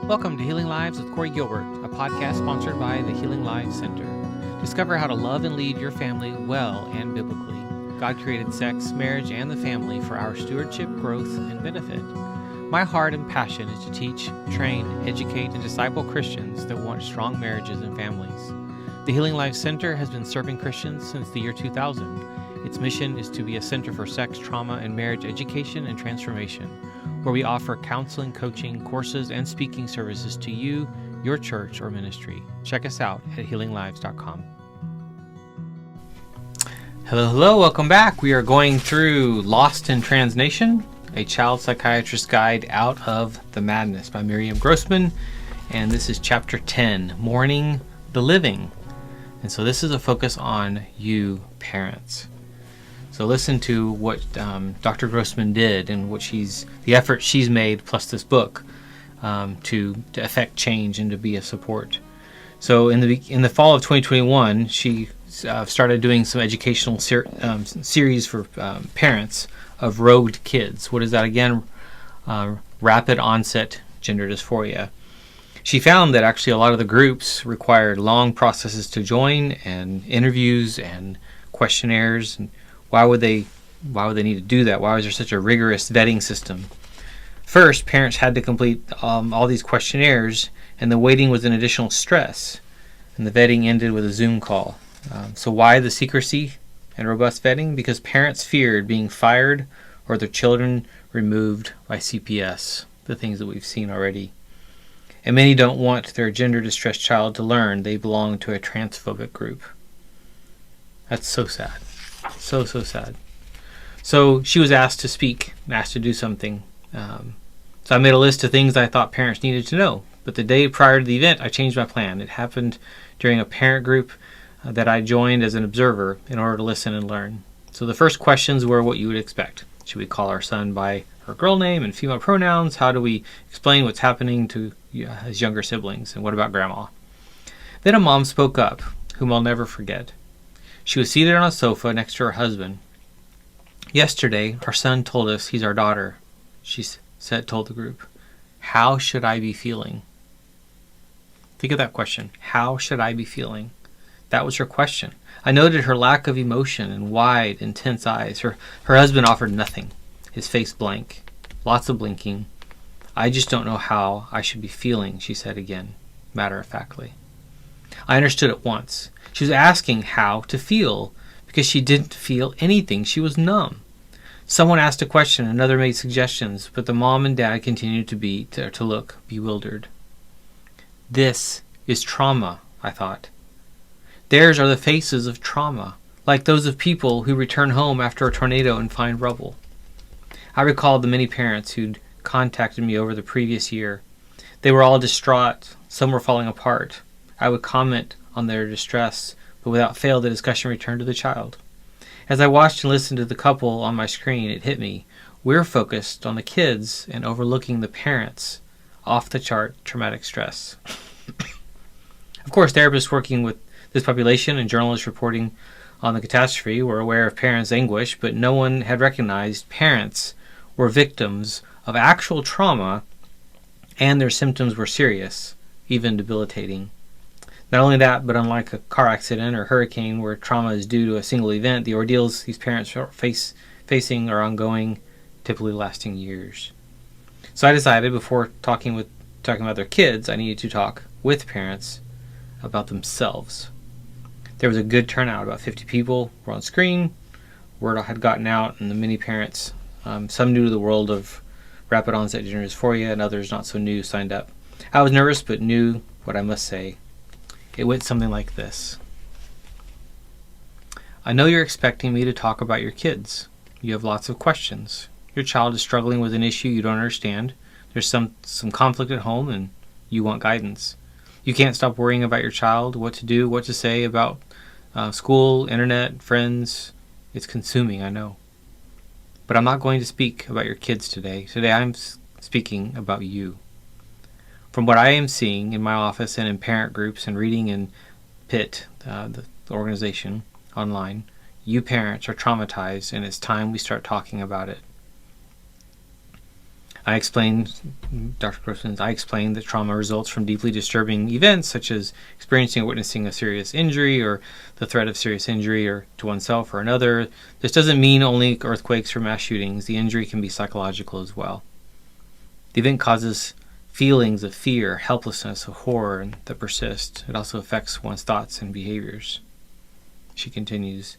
Welcome to Healing Lives with Corey Gilbert, a podcast sponsored by the Healing Lives Center. Discover how to love and lead your family well and biblically. God created sex, marriage, and the family for our stewardship, growth, and benefit. My heart and passion is to teach, train, educate, and disciple Christians that want strong marriages and families. The Healing Lives Center has been serving Christians since the year 2000. Its mission is to be a center for sex, trauma, and marriage education and transformation, where we offer counseling, coaching, courses, and speaking services to you, your church, or ministry. Check us out at healinglives.com. Hello, welcome back. We are going through Lost in Transnation, a child psychiatrist's guide out of the madness by Miriam Grossman. And this is chapter 10, Mourning the Living. And so this is a focus on you parents. So listen to what Dr. Grossman did and what the effort she's made, plus this book, to affect change and to be a support. So in the fall of 2021, she started doing some educational series for parents of rogued kids. What is that again? Rapid onset gender dysphoria. She found that actually a lot of the groups required long processes to join and interviews and questionnaires. And why would they need to do that? Why was there such a rigorous vetting system? First, parents had to complete all these questionnaires, and the waiting was an additional stress. And the vetting ended with a Zoom call. So why the secrecy and robust vetting? Because parents feared being fired or their children removed by CPS, the things that we've seen already. And many don't want their gender-distressed child to learn they belong to a transphobic group. That's so sad. So sad. So she was asked to speak, asked to do something. So I made a list of things I thought parents needed to know. But the day prior to the event, I changed my plan. It happened during a parent group that I joined as an observer in order to listen and learn. So the first questions were what you would expect. Should we call our son by her girl name and female pronouns? How do we explain what's happening to his younger siblings? And what about grandma? Then a mom spoke up, whom I'll never forget. She was seated on a sofa next to her husband. Yesterday, our son told us he's our daughter, she told the group. How should I be feeling? Think of that question. How should I be feeling? That was her question. I noted her lack of emotion and wide, intense eyes. Her husband offered nothing, his face blank, lots of blinking. I just don't know how I should be feeling, she said again, matter-of-factly. I understood at once. She was asking how to feel because she didn't feel anything. She was numb. Someone asked a question, another made suggestions, but the mom and dad continued to look bewildered. This is trauma, I thought. Theirs are the faces of trauma, like those of people who return home after a tornado and find rubble. I recalled the many parents who'd contacted me over the previous year. They were all distraught. Some were falling apart. I would comment on their distress, but without fail the discussion returned to the child. As I watched and listened to the couple on my screen, it hit me. We're focused on the kids and overlooking the parents. Off-the-chart traumatic stress. Of course, therapists working with this population and journalists reporting on the catastrophe were aware of parents' anguish, but no one had recognized parents were victims of actual trauma and their symptoms were serious, even debilitating. Not only that, but unlike a car accident or hurricane where trauma is due to a single event, the ordeals these parents are facing are ongoing, typically lasting years. So I decided before talking about their kids, I needed to talk with parents about themselves. There was a good turnout, about 50 people were on screen. Word had gotten out, and the many parents, some new to the world of rapid onset gender dysphoria and others not so new, signed up. I was nervous but knew what I must say. It went something like this. I know you're expecting me to talk about your kids. You have lots of questions. Your child is struggling with an issue you don't understand. There's some conflict at home and you want guidance. You can't stop worrying about your child, what to do, what to say about school, internet, friends. It's consuming, I know. But I'm not going to speak about your kids today. Today I'm speaking about you. From what I am seeing in my office and in parent groups and reading in PIT, the organization online, you parents are traumatized and it's time we start talking about it. I explained, Dr. Grossman, I explained that trauma results from deeply disturbing events such as experiencing or witnessing a serious injury or the threat of serious injury or to oneself or another. This doesn't mean only earthquakes or mass shootings. The injury can be psychological as well. The event causes feelings of fear, helplessness, of horror that persist. It also affects one's thoughts and behaviors. She continues,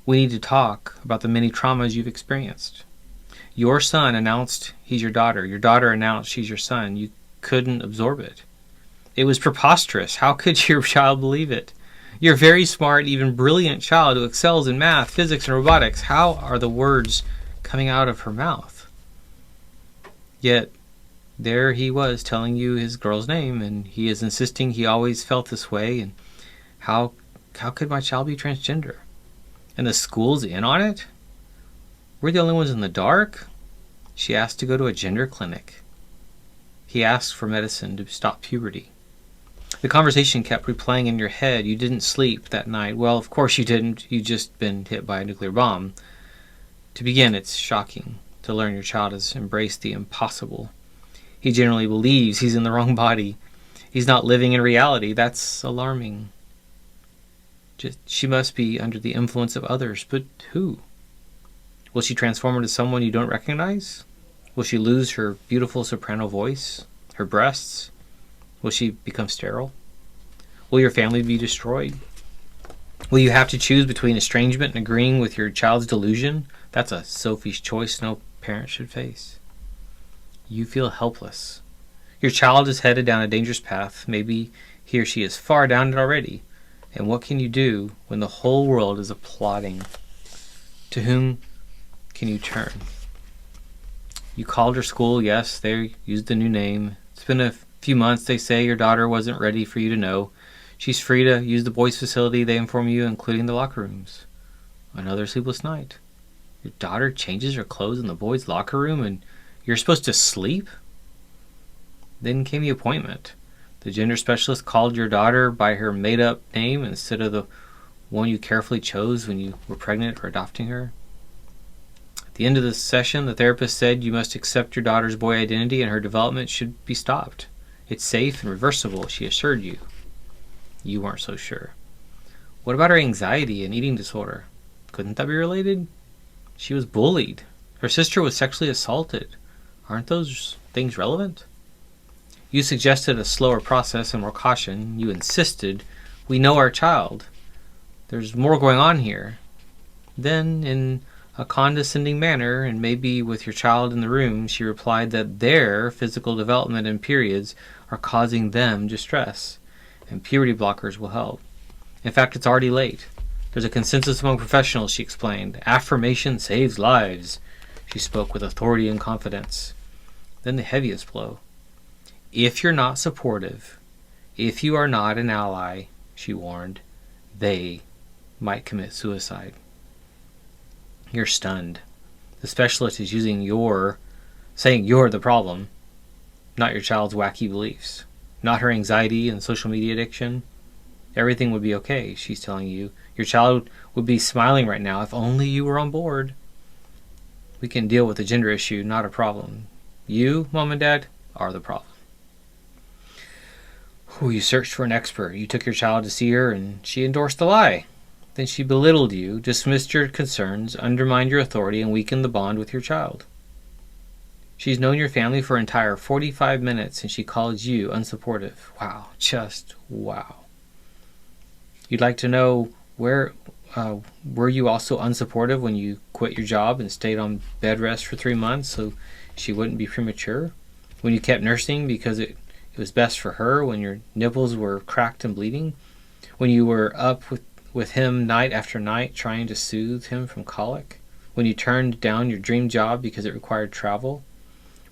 we need to talk about the many traumas you've experienced. Your son announced he's your daughter. Your daughter announced she's your son. You couldn't absorb it. It was preposterous. How could your child believe it? You're a very smart, even brilliant child who excels in math, physics, and robotics. How are the words coming out of her mouth? Yet, there he was telling you his girl's name, and he is insisting he always felt this way, and how could my child be transgender? And the school's in on it? We're the only ones in the dark? She asked to go to a gender clinic. He asked for medicine to stop puberty. The conversation kept replaying in your head. You didn't sleep that night. Well, of course you didn't. You'd just been hit by a nuclear bomb. To begin, it's shocking to learn your child has embraced the impossible. He generally believes he's in the wrong body. He's not living in reality. That's alarming. She must be under the influence of others. But who? Will she transform into someone you don't recognize? Will she lose her beautiful soprano voice? Her breasts? Will she become sterile? Will your family be destroyed? Will you have to choose between estrangement and agreeing with your child's delusion? That's a Sophie's choice no parent should face. You feel helpless. Your child is headed down a dangerous path. Maybe he or she is far down it already. And what can you do when the whole world is applauding? To whom can you turn? You called her school. Yes, they used the new name. It's been a few months. They say your daughter wasn't ready for you to know. She's free to use the boys' facility, they inform you, including the locker rooms. Another sleepless night. Your daughter changes her clothes in the boys' locker room and you're supposed to sleep? Then came the appointment. The gender specialist called your daughter by her made-up name instead of the one you carefully chose when you were pregnant or adopting her. At the end of the session, the therapist said you must accept your daughter's boy identity and her development should be stopped. It's safe and reversible, she assured you. You weren't so sure. What about her anxiety and eating disorder? Couldn't that be related? She was bullied. Her sister was sexually assaulted. Aren't those things relevant? You suggested a slower process and more caution. You insisted, we know our child. There's more going on here. Then, in a condescending manner, and maybe with your child in the room, she replied that their physical development and periods are causing them distress, and puberty blockers will help. In fact, it's already late. There's a consensus among professionals, she explained. Affirmation saves lives. She spoke with authority and confidence. Then the heaviest blow. If you're not supportive, if you are not an ally, she warned, they might commit suicide. You're stunned. The specialist is saying you're the problem, not your child's wacky beliefs, not her anxiety and social media addiction. Everything would be okay, she's telling you. Your child would be smiling right now if only you were on board. We can deal with the gender issue, not a problem. You, Mom and Dad, are the problem. You searched for an expert. You took your child to see her and she endorsed the lie. Then she belittled you, dismissed your concerns, undermined your authority, and weakened the bond with your child. She's known your family for an entire 45 minutes and she called you unsupportive. Wow, just wow. You'd like to know were you also unsupportive when you quit your job and stayed on bed rest for 3 months so she wouldn't be premature? When you kept nursing because it was best for her, when your nipples were cracked and bleeding? When you were up with him night after night trying to soothe him from colic? When you turned down your dream job because it required travel?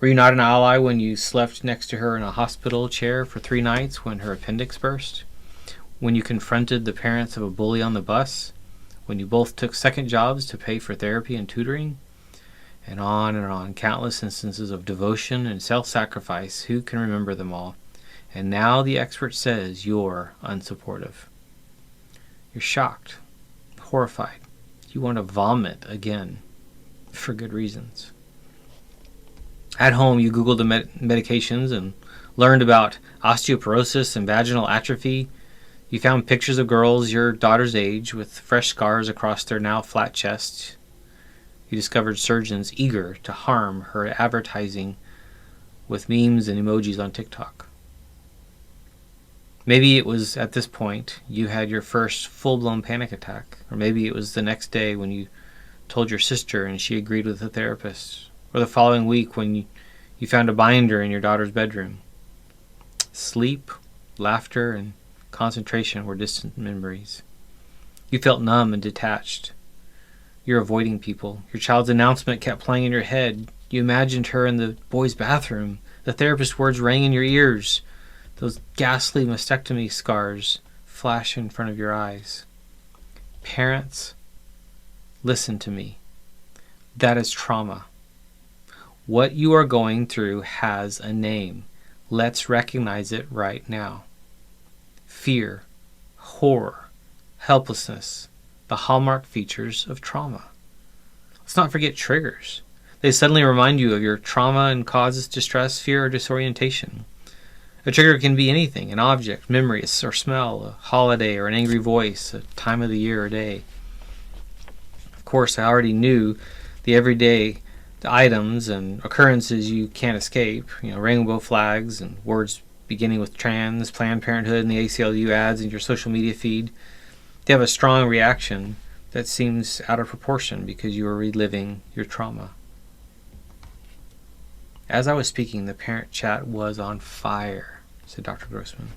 Were you not an ally when you slept next to her in a hospital chair for 3 nights when her appendix burst? When you confronted the parents of a bully on the bus? When you both took second jobs to pay for therapy and tutoring? And on, countless instances of devotion and self-sacrifice. Who can remember them all? And now the expert says you're unsupportive. You're shocked, horrified. You want to vomit again, for good reasons. At home, you Googled the medications and learned about osteoporosis and vaginal atrophy. You found pictures of girls your daughter's age with fresh scars across their now flat chests. You discovered surgeons eager to harm her advertising with memes and emojis on TikTok. Maybe it was at this point you had your first full-blown panic attack, or maybe it was the next day when you told your sister and she agreed with the therapist, or the following week when you found a binder in your daughter's bedroom. Sleep, laughter, and concentration were distant memories. You felt numb and detached. You're avoiding people. Your child's announcement kept playing in your head. You imagined her in the boys' bathroom. The therapist's words rang in your ears. Those ghastly mastectomy scars flash in front of your eyes. Parents, listen to me. That is trauma. What you are going through has a name. Let's recognize it right now. Fear, horror, helplessness, the hallmark features of trauma. Let's not forget triggers. They suddenly remind you of your trauma and causes distress, fear, or disorientation. A trigger can be anything, an object, memory, or smell, a holiday, or an angry voice, a time of the year or day. Of course, I already knew the everyday items and occurrences you can't escape, rainbow flags and words beginning with trans, Planned Parenthood, and the ACLU ads in your social media feed. They have a strong reaction that seems out of proportion because you are reliving your trauma. As I was speaking, the parent chat was on fire, said Dr. Grossman.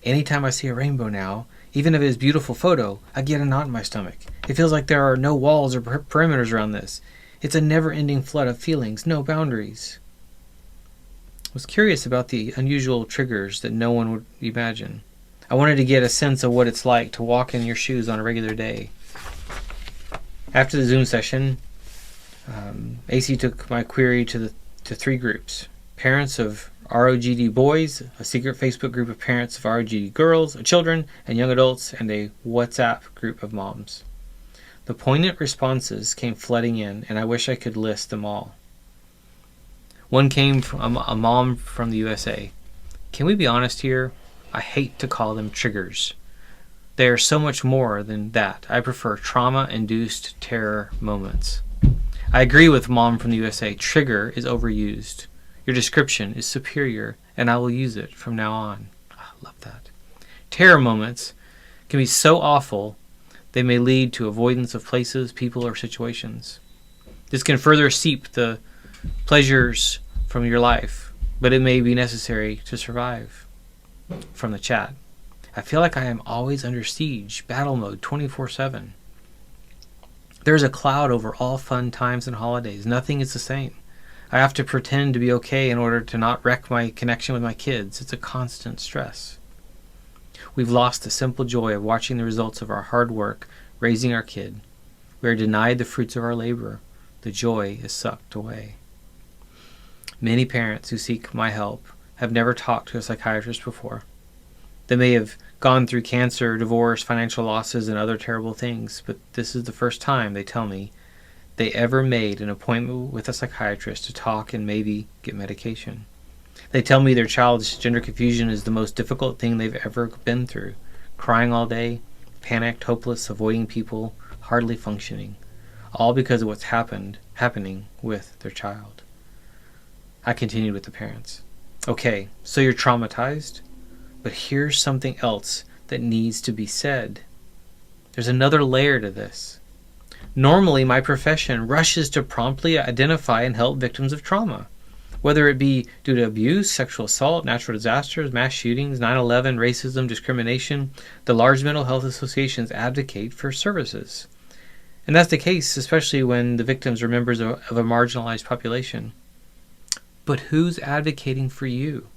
Anytime I see a rainbow now, even if it is a beautiful photo, I get a knot in my stomach. It feels like there are no walls or perimeters around this. It's a never-ending flood of feelings, no boundaries. I was curious about the unusual triggers that no one would imagine. I wanted to get a sense of what it's like to walk in your shoes on a regular day. After the Zoom session, AC took my query to 3 groups. Parents of ROGD boys, a secret Facebook group of parents of ROGD girls, children, and young adults, and a WhatsApp group of moms. The poignant responses came flooding in, and I wish I could list them all. One came from a mom from the USA. Can we be honest here? I hate to call them triggers. They are so much more than that. I prefer trauma-induced terror moments. I agree with Mom from the USA. Trigger is overused. Your description is superior, and I will use it from now on. I love that. Terror moments can be so awful, they may lead to avoidance of places, people, or situations. This can further seep the pleasures from your life, but it may be necessary to survive. From the chat, I feel like I am always under siege, battle mode 24/7. There's a cloud over all fun times and holidays. Nothing is the same. I have to pretend to be okay in order to not wreck my connection with my kids. It's a constant stress. We've lost the simple joy of watching the results of our hard work raising our kid. We are denied the fruits of our labor. The joy is sucked away. Many parents who seek my help have never talked to a psychiatrist before. They may have gone through cancer, divorce, financial losses, and other terrible things, but this is the first time, they tell me, they ever made an appointment with a psychiatrist to talk and maybe get medication. They tell me their child's gender confusion is the most difficult thing they've ever been through. Crying all day, panicked, hopeless, avoiding people, hardly functioning. All because of what's happening with their child. I continued with the parents. Okay, so you're traumatized, but here's something else that needs to be said. There's another layer to this. Normally, my profession rushes to promptly identify and help victims of trauma, whether it be due to abuse, sexual assault, natural disasters, mass shootings, 9/11, racism, discrimination. The large mental health associations advocate for services. And that's the case, especially when the victims are members of a marginalized population. But who's advocating for you?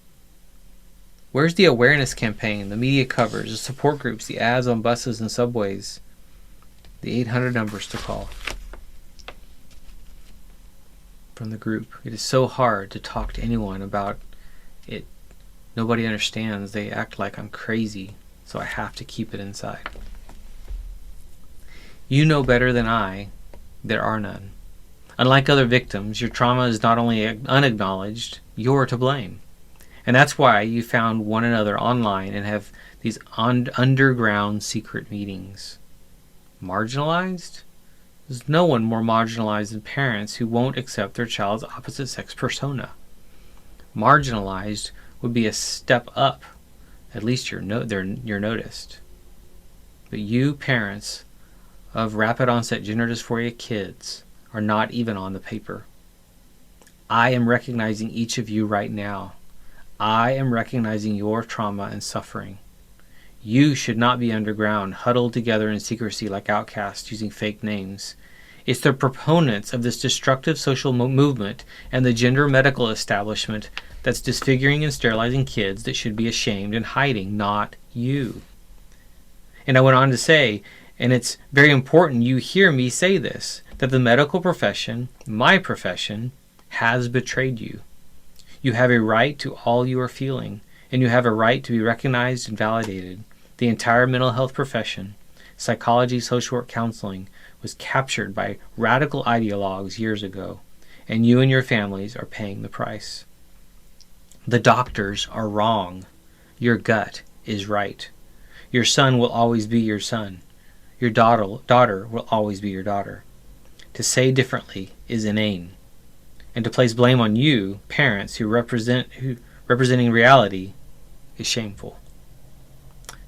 Where's the awareness campaign, the media covers, the support groups, the ads on buses and subways, the 800 numbers to call? From the group, it is so hard to talk to anyone about it. Nobody understands. They act like I'm crazy, so I have to keep it inside. You know better than I, there are none. Unlike other victims, your trauma is not only unacknowledged, you're to blame. And that's why you found one another online and have these underground secret meetings. Marginalized? There's no one more marginalized than parents who won't accept their child's opposite sex persona. Marginalized would be a step up. At least you're noticed. But you, parents of rapid onset gender dysphoria kids, are not even on the paper. I am recognizing each of you right now. I am recognizing your trauma and suffering. You should not be underground, huddled together in secrecy like outcasts using fake names. It's the proponents of this destructive social movement and the gender medical establishment that's disfiguring and sterilizing kids that should be ashamed and hiding, not you. And I went on to say, and it's very important you hear me say this, that the medical profession, my profession, has betrayed you. You have a right to all you are feeling, and you have a right to be recognized and validated. The entire mental health profession, psychology, social work, counseling, was captured by radical ideologues years ago, and you and your families are paying the price. The doctors are wrong. Your gut is right. Your son will always be your son. Your daughter will always be your daughter. To say differently is inane. And to place blame on you, parents representing reality, is shameful.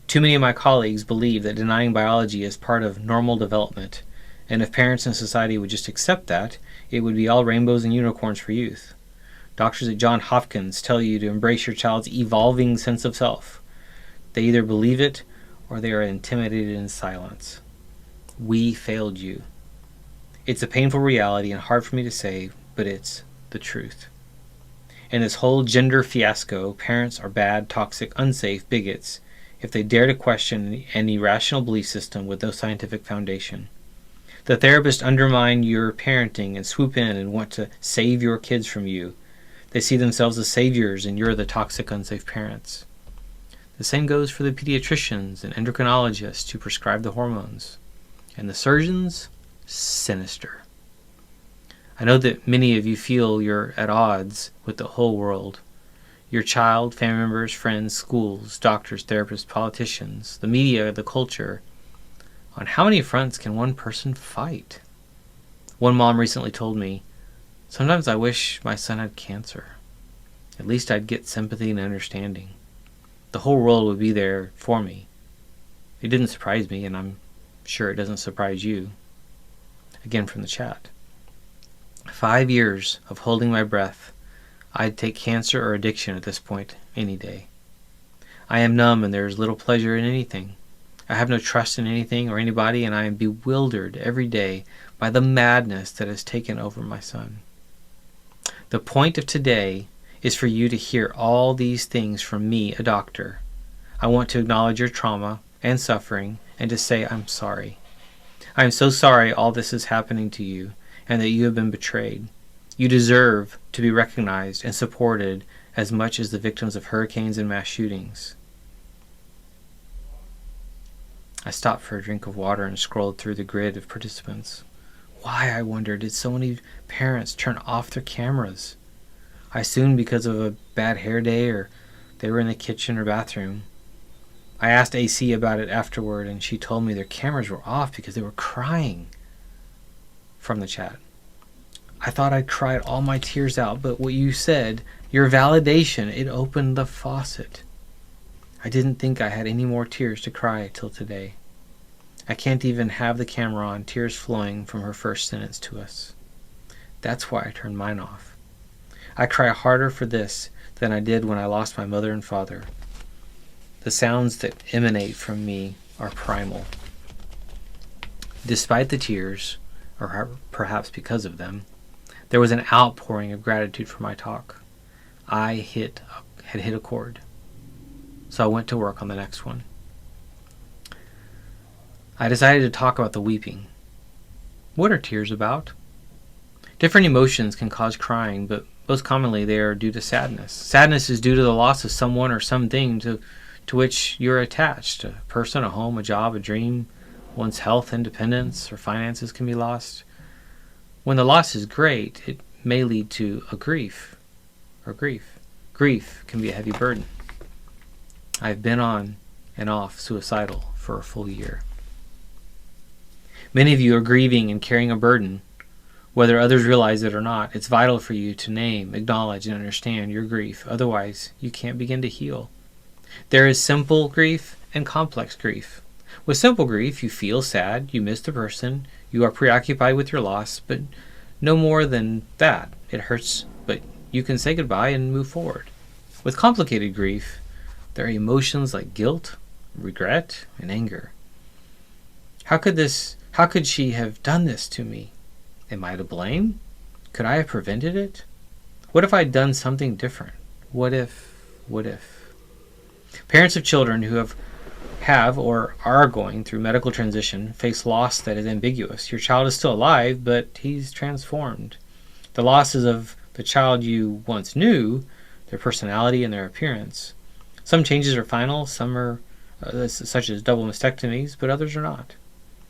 Too many of my colleagues believe that denying biology is part of normal development, and if parents and society would just accept that, it would be all rainbows and unicorns for youth. Doctors at Johns Hopkins tell you to embrace your child's evolving sense of self. They either believe it or they are intimidated in silence. We failed you. It's a painful reality and hard for me to say, but it's the truth. In this whole gender fiasco, parents are bad, toxic, unsafe bigots if they dare to question an irrational belief system with no scientific foundation. The therapists undermine your parenting and swoop in and want to save your kids from you. They see themselves as saviors and you're the toxic, unsafe parents. The same goes for the pediatricians and endocrinologists who prescribe the hormones. And the surgeons? Sinister. I know that many of you feel you're at odds with the whole world. Your child, family members, friends, schools, doctors, therapists, politicians, the media, the culture. On how many fronts can one person fight? One mom recently told me, "Sometimes I wish my son had cancer. At least I'd get sympathy and understanding. The whole world would be there for me." It didn't surprise me, and I'm sure it doesn't surprise you. Again from the chat. 5 years of holding my breath. I'd take cancer or addiction at this point any day. I am numb and there is little pleasure in anything. I have no trust in anything or anybody, and I am bewildered every day by the madness that has taken over my son. The point of today is for you to hear all these things from me, a doctor. I want to acknowledge your trauma and suffering and to say I'm sorry. I am so sorry all this is happening to you and that you have been betrayed. You deserve to be recognized and supported as much as the victims of hurricanes and mass shootings. I stopped for a drink of water and scrolled through the grid of participants. Why, I wondered, did so many parents turn off their cameras? I assumed because of a bad hair day or they were in the kitchen or bathroom. I asked AC about it afterward, and she told me their cameras were off because they were crying. From the chat. I thought I'd cried all my tears out, but what you said, your validation, it opened the faucet. I didn't think I had any more tears to cry till today. I can't even have the camera on, tears flowing from her first sentence to us. That's why I turned mine off. I cry harder for this than I did when I lost my mother and father. The sounds that emanate from me are primal. Despite the tears, or perhaps because of them, there was an outpouring of gratitude for my talk. I had hit a chord. So I went to work on the next one. I decided to talk about the weeping. What are tears about? Different emotions can cause crying, but most commonly they are due to sadness. Sadness is due to the loss of someone or something to which you're attached. A person, a home, a job, a dream. One's health, independence, or finances can be lost. When the loss is great, it may lead to a grief. Grief can be a heavy burden. I've been on and off suicidal for a full year. Many of you are grieving and carrying a burden. Whether others realize it or not, it's vital for you to name, acknowledge, and understand your grief. Otherwise, you can't begin to heal. There is simple grief and complex grief. With simple grief, you feel sad, you miss the person, you are preoccupied with your loss, but no more than that. It hurts, but you can say goodbye and move forward. With complicated grief, there are emotions like guilt, regret, and anger. How could she have done this to me? Am I to blame? Could I have prevented it? What if I'd done something different? What if? Parents of children who have or are going through medical transition face loss that is ambiguous. Your child is still alive, but he's transformed. The losses of the child you once knew, their personality and their appearance. Some changes are final, some are such as double mastectomies, but others are not.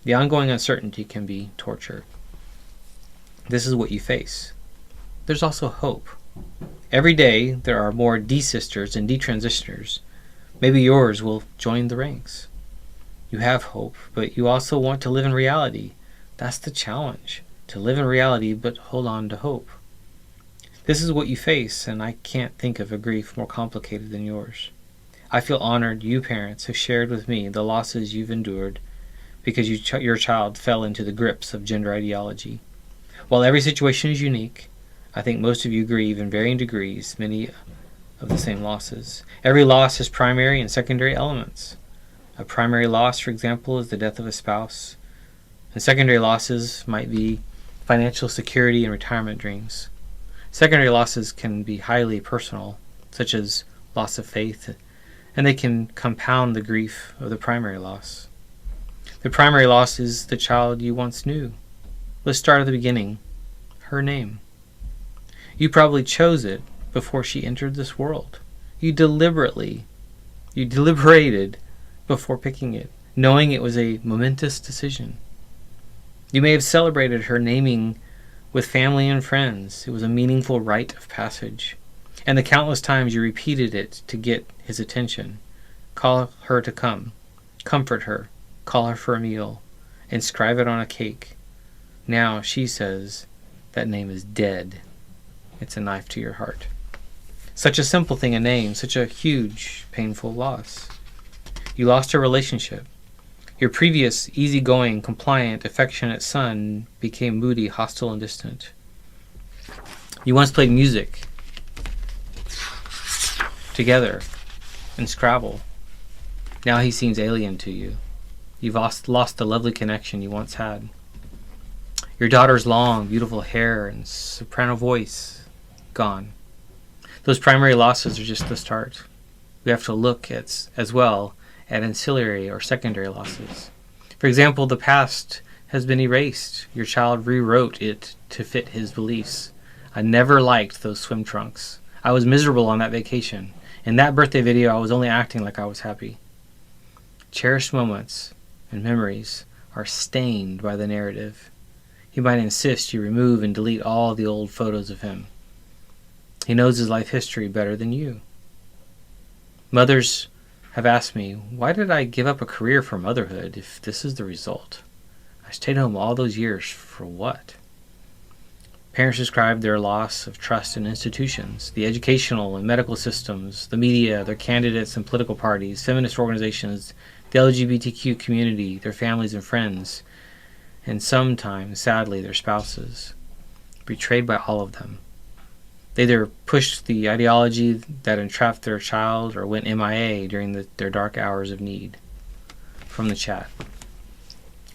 The ongoing uncertainty can be torture. This is what you face. There's also hope. Every day there are more desisters and detransitioners. Maybe yours will join the ranks. You have hope, but you also want to live in reality. That's the challenge. To live in reality, but hold on to hope. This is what you face, and I can't think of a grief more complicated than yours. I feel honored you parents have shared with me the losses you've endured because your child fell into the grips of gender ideology. While every situation is unique, I think most of you grieve in varying degrees many of the same losses. Every loss has primary and secondary elements. A primary loss, for example, is the death of a spouse, and secondary losses might be financial security and retirement dreams. Secondary losses can be highly personal, such as loss of faith, and they can compound the grief of the primary loss. The primary loss is the child you once knew. Let's start at the beginning. Her name. You probably chose it before she entered this world. You deliberated before picking it, knowing it was a momentous decision. You may have celebrated her naming with family and friends. It was a meaningful rite of passage. And the countless times you repeated it to get his attention. Call her to come. Comfort her. Call her for a meal. Inscribe it on a cake. Now she says that name is dead. It's a knife to your heart. Such a simple thing, a name, such a huge, painful loss. You lost a relationship. Your previous easygoing, compliant, affectionate son became moody, hostile, and distant. You once played music together in Scrabble. Now he seems alien to you. You've lost the lovely connection you once had. Your daughter's long, beautiful hair and soprano voice, gone. Those primary losses are just the start. We have to look at, as well at ancillary or secondary losses. For example, the past has been erased. Your child rewrote it to fit his beliefs. I never liked those swim trunks. I was miserable on that vacation. In that birthday video, I was only acting like I was happy. Cherished moments and memories are stained by the narrative. He might insist you remove and delete all the old photos of him. He knows his life history better than you. Mothers have asked me, why did I give up a career for motherhood if this is the result? I stayed home all those years for what? Parents describe their loss of trust in institutions, the educational and medical systems, the media, their candidates and political parties, feminist organizations, the LGBTQ community, their families and friends, and sometimes, sadly, their spouses, betrayed by all of them. They either pushed the ideology that entrapped their child or went MIA during their dark hours of need. From the chat.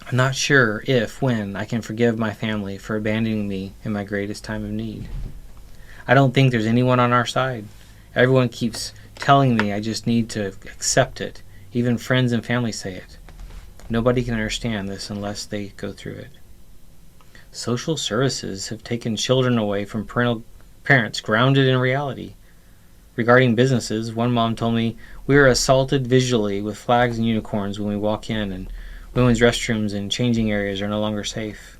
I'm not sure when I can forgive my family for abandoning me in my greatest time of need. I don't think there's anyone on our side. Everyone keeps telling me I just need to accept it. Even friends and family say it. Nobody can understand this unless they go through it. Social services have taken children away from parents grounded in reality. Regarding businesses, one mom told me, we are assaulted visually with flags and unicorns when we walk in, and women's restrooms and changing areas are no longer safe.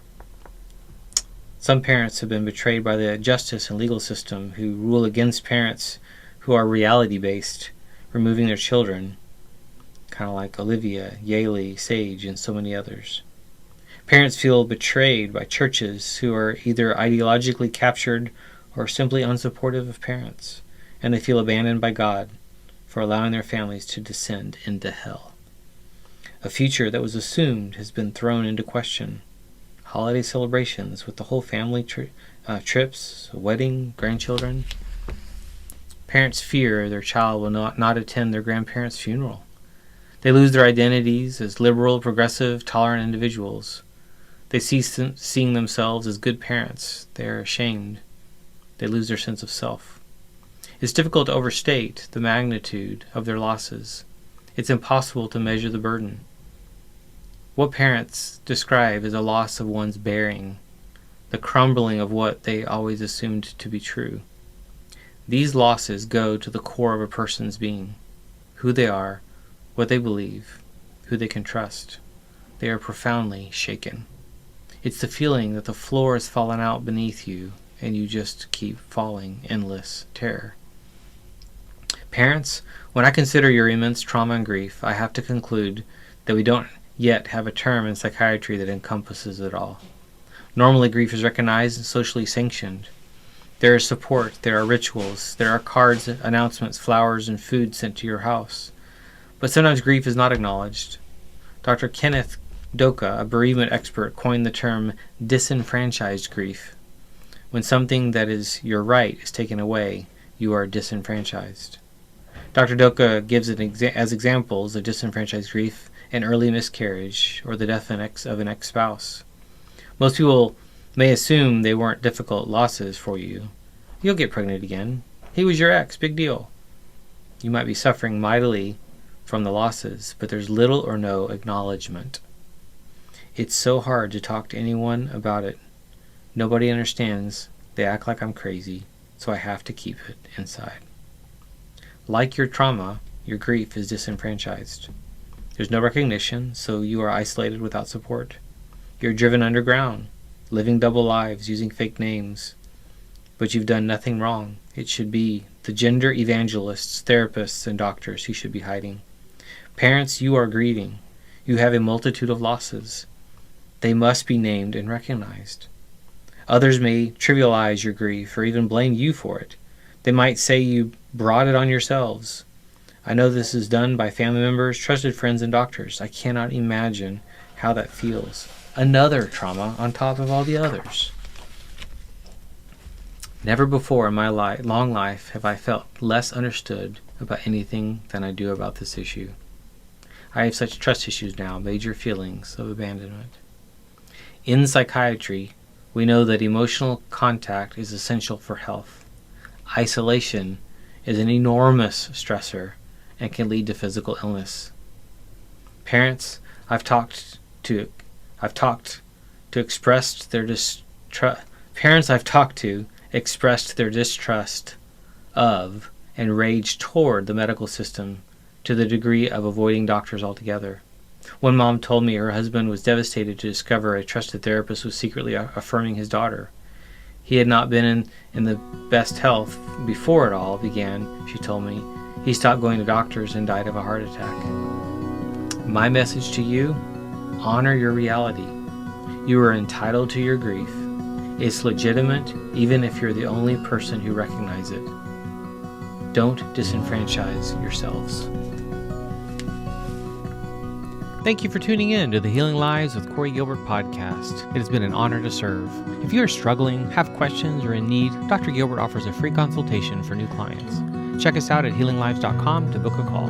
Some parents have been betrayed by the justice and legal system who rule against parents who are reality-based, removing their children, kind of like Olivia, Yaley, Sage, and so many others. Parents feel betrayed by churches who are either ideologically captured or simply unsupportive of parents, and they feel abandoned by God for allowing their families to descend into hell. A future that was assumed has been thrown into question. Holiday celebrations with the whole family, trips, wedding, grandchildren. Parents fear their child will not attend their grandparents' funeral. They lose their identities as liberal, progressive, tolerant individuals. They cease seeing themselves as good parents. They are ashamed. They lose their sense of self. It's difficult to overstate the magnitude of their losses. It's impossible to measure the burden. What parents describe as a loss of one's bearing, the crumbling of what they always assumed to be true. These losses go to the core of a person's being, who they are, what they believe, who they can trust. They are profoundly shaken. It's the feeling that the floor has fallen out beneath you and you just keep falling, endless terror. Parents, when I consider your immense trauma and grief, I have to conclude that we don't yet have a term in psychiatry that encompasses it all. Normally, grief is recognized and socially sanctioned. There is support, there are rituals, there are cards, announcements, flowers, and food sent to your house. But sometimes grief is not acknowledged. Dr. Kenneth Doka, a bereavement expert, coined the term disenfranchised grief. When something that is your right is taken away, you are disenfranchised. Dr. Doka gives as examples of disenfranchised grief an early miscarriage or the death of an ex-spouse. Most people may assume they weren't difficult losses for you. You'll get pregnant again. He was your ex, big deal. You might be suffering mightily from the losses, but there's little or no acknowledgement. It's so hard to talk to anyone about it. Nobody understands. They act like I'm crazy, so I have to keep it inside. Like your trauma, your grief is disenfranchised. There's no recognition, so you are isolated without support. You're driven underground, living double lives, using fake names. But you've done nothing wrong. It should be the gender evangelists, therapists, and doctors who should be hiding. Parents, you are grieving. You have a multitude of losses. They must be named and recognized. Others may trivialize your grief or even blame you for it. They might say you brought it on yourselves. I know this is done by family members, trusted friends, and doctors. I cannot imagine how that feels. Another trauma on top of all the others. Never before in my long life have I felt less understood about anything than I do about this issue. I have such trust issues now, major feelings of abandonment. In psychiatry, we know that emotional contact is essential for health. Isolation is an enormous stressor and can lead to physical illness. Parents I've talked to expressed their distrust of and rage toward the medical system to the degree of avoiding doctors altogether. One mom told me her husband was devastated to discover a trusted therapist was secretly affirming his daughter. He had not been in the best health before it all began, she told me. He stopped going to doctors and died of a heart attack. My message to you, honor your reality. You are entitled to your grief. It's legitimate even if you're the only person who recognizes it. Don't disenfranchise yourselves. Thank you for tuning in to the Healing Lives with Corey Gilbert podcast. It has been an honor to serve. If you are struggling, have questions, or in need, Dr. Gilbert offers a free consultation for new clients. Check us out at healinglives.com to book a call.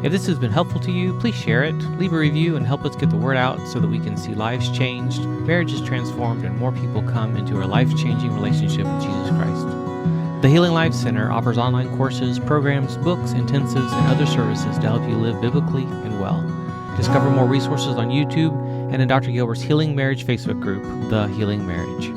If this has been helpful to you, please share it, leave a review, and help us get the word out so that we can see lives changed, marriages transformed, and more people come into a life-changing relationship with Jesus Christ. The Healing Lives Center offers online courses, programs, books, intensives, and other services to help you live biblically and well. Discover more resources on YouTube and in Dr. Gilbert's Healing Marriage Facebook group, The Healing Marriage.